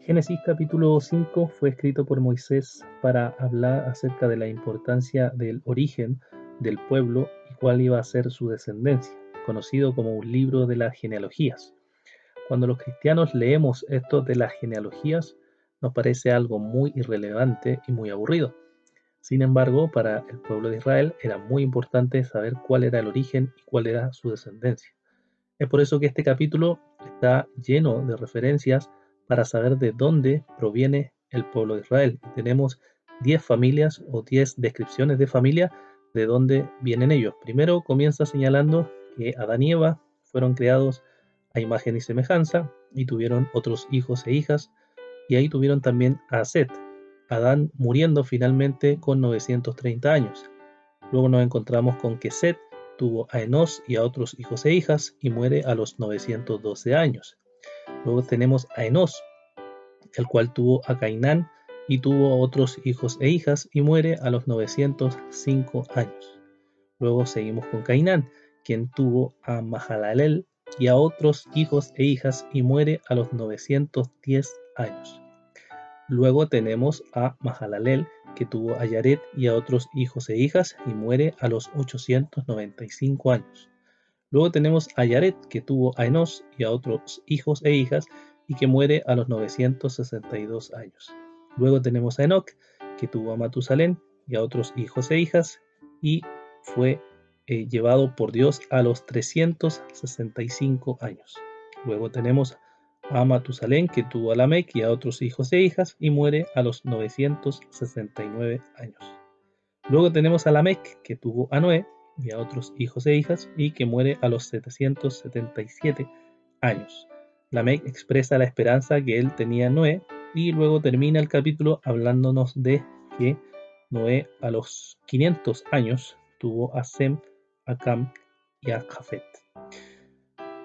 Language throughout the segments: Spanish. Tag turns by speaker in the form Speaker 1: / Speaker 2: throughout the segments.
Speaker 1: Génesis capítulo 5 fue escrito por Moisés para hablar acerca de la importancia del origen del pueblo y cuál iba a ser su descendencia, conocido como un libro de las genealogías. Cuando los cristianos leemos esto de las genealogías, nos parece algo muy irrelevante y muy aburrido. Sin embargo, para el pueblo de Israel era muy importante saber cuál era el origen y cuál era su descendencia. Es por eso que este capítulo está lleno de referencias para saber de dónde proviene el pueblo de Israel. Tenemos 10 familias o 10 descripciones de familia de dónde vienen ellos. Primero comienza señalando que Adán y Eva fueron creados a imagen y semejanza y tuvieron otros hijos e hijas, y ahí tuvieron también a Set, Adán muriendo finalmente con 930 años. Luego nos encontramos con que Set tuvo a Enos y a otros hijos e hijas y muere a los 912 años. Luego tenemos a Enos, el cual tuvo a Cainán y tuvo otros hijos e hijas y muere a los 905 años. Luego seguimos con Cainán, quien tuvo a Mahalalel y a otros hijos e hijas y muere a los 910 años. Luego tenemos a Mahalalel, que tuvo a Yared y a otros hijos e hijas y muere a los 895 años. Luego tenemos a Yared, que tuvo a Enos y a otros hijos e hijas y que muere a los 962 años. Luego tenemos a Enoc, que tuvo a Matusalén y a otros hijos e hijas y fue llevado por Dios a los 365 años. Luego tenemos a Matusalén, que tuvo a Lamec y a otros hijos e hijas y muere a los 969 años. Luego tenemos a Lamec, que tuvo a Noé y a otros hijos e hijas y que muere a los 777 años. Lamec expresa la esperanza que él tenía en Noé y luego termina el capítulo hablándonos de que Noé a los 500 años tuvo a Sem, a Cam y a Jafet.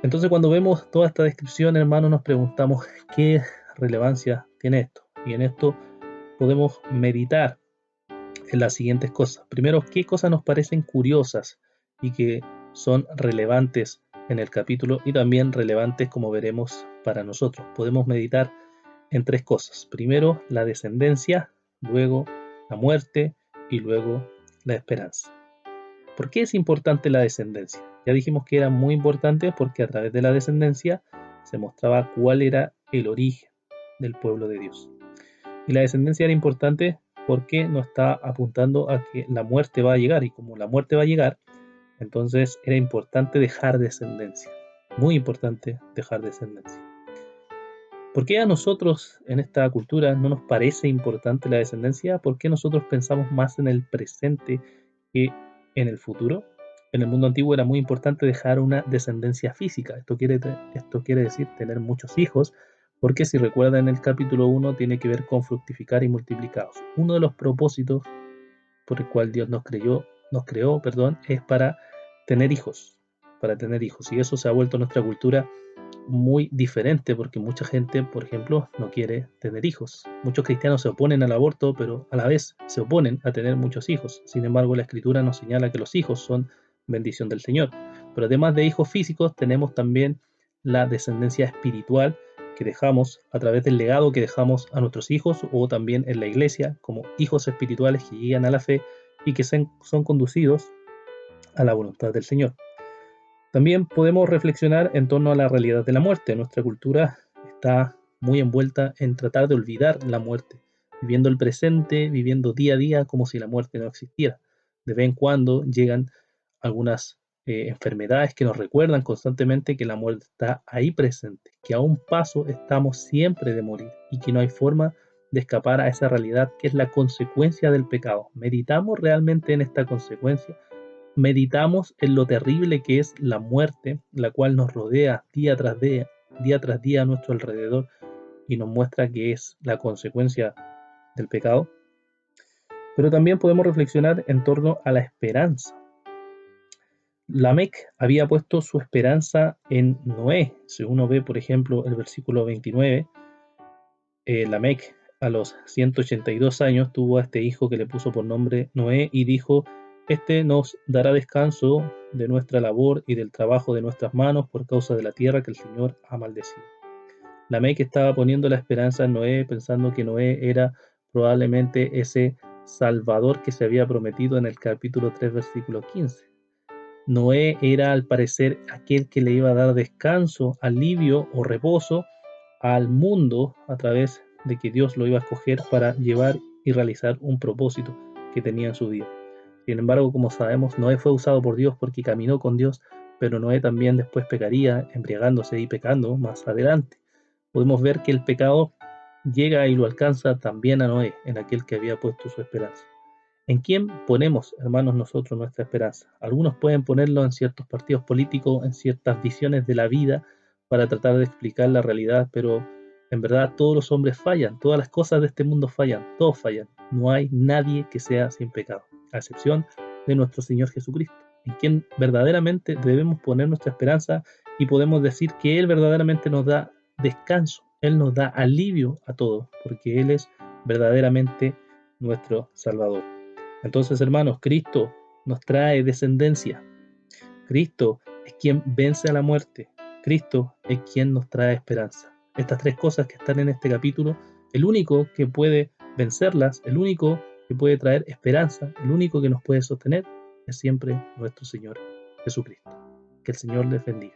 Speaker 1: Entonces cuando vemos toda esta descripción, hermano, nos preguntamos qué relevancia tiene esto. Y en esto podemos meditar en las siguientes cosas. Primero, qué cosas nos parecen curiosas y que son relevantes en el capítulo y también relevantes, como veremos, para nosotros. Podemos meditar en tres cosas. Primero, la descendencia, luego la muerte y luego la esperanza. ¿Por qué es importante la descendencia? Ya dijimos que era muy importante porque a través de la descendencia se mostraba cuál era el origen del pueblo de Dios. Y la descendencia era importante porque nos está apuntando a que la muerte va a llegar, y como la muerte va a llegar, entonces era importante dejar descendencia. Muy importante dejar descendencia. ¿Por qué a nosotros en esta cultura no nos parece importante la descendencia? ¿Por qué nosotros pensamos más en el presente que en el futuro? En el mundo antiguo era muy importante dejar una descendencia física. Esto quiere decir tener muchos hijos, porque si recuerdan el capítulo 1 tiene que ver con fructificar y multiplicaros. Uno de los propósitos por el cual Dios nos creó, es para tener hijos, Y eso se ha vuelto en nuestra cultura muy diferente porque mucha gente, por ejemplo, no quiere tener hijos. Muchos cristianos se oponen al aborto, pero a la vez se oponen a tener muchos hijos. Sin embargo, la Escritura nos señala que los hijos son bendición del Señor. Pero además de hijos físicos, tenemos también la descendencia espiritual que dejamos a través del legado que dejamos a nuestros hijos, o también en la iglesia como hijos espirituales que llegan a la fe y que son conducidos a la voluntad del Señor. También podemos reflexionar en torno a la realidad de la muerte. Nuestra cultura está muy envuelta en tratar de olvidar la muerte, viviendo el presente, viviendo día a día como si la muerte no existiera. De vez en cuando llegan algunas enfermedades que nos recuerdan constantemente que la muerte está ahí presente, que a un paso estamos siempre de morir y que no hay forma de escapar a esa realidad que es la consecuencia del pecado. ¿Meditamos realmente en esta consecuencia? ¿Meditamos en lo terrible que es la muerte, la cual nos rodea día tras día a nuestro alrededor y nos muestra que es la consecuencia del pecado? Pero también podemos reflexionar en torno a la esperanza. Lamec había puesto su esperanza en Noé. Si uno ve, por ejemplo, el versículo 29, Lamec a los 182 años tuvo a este hijo que le puso por nombre Noé y dijo: este nos dará descanso de nuestra labor y del trabajo de nuestras manos por causa de la tierra que el Señor ha maldecido. Lamec estaba poniendo la esperanza en Noé, pensando que Noé era probablemente ese Salvador que se había prometido en el capítulo 3, versículo 15. Noé era al parecer aquel que le iba a dar descanso, alivio o reposo al mundo a través de que Dios lo iba a escoger para llevar y realizar un propósito que tenía en su vida. Sin embargo, como sabemos, Noé fue usado por Dios porque caminó con Dios, pero Noé también después pecaría, embriagándose y pecando más adelante. Podemos ver que el pecado llega y lo alcanza también a Noé, en aquel que había puesto su esperanza. ¿En quién ponemos, hermanos, nosotros nuestra esperanza? Algunos pueden ponerlo en ciertos partidos políticos, en ciertas visiones de la vida para tratar de explicar la realidad, pero en verdad todos los hombres fallan, todas las cosas de este mundo fallan, todos fallan. No hay nadie que sea sin pecado, a excepción de nuestro Señor Jesucristo, en quien verdaderamente debemos poner nuestra esperanza y podemos decir que Él verdaderamente nos da descanso, Él nos da alivio a todos, porque Él es verdaderamente nuestro Salvador. Entonces, hermanos, Cristo nos trae descendencia. Cristo es quien vence a la muerte. Cristo es quien nos trae esperanza. Estas tres cosas que están en este capítulo, el único que puede vencerlas, el único que puede traer esperanza, el único que nos puede sostener, es siempre nuestro Señor Jesucristo. Que el Señor les bendiga.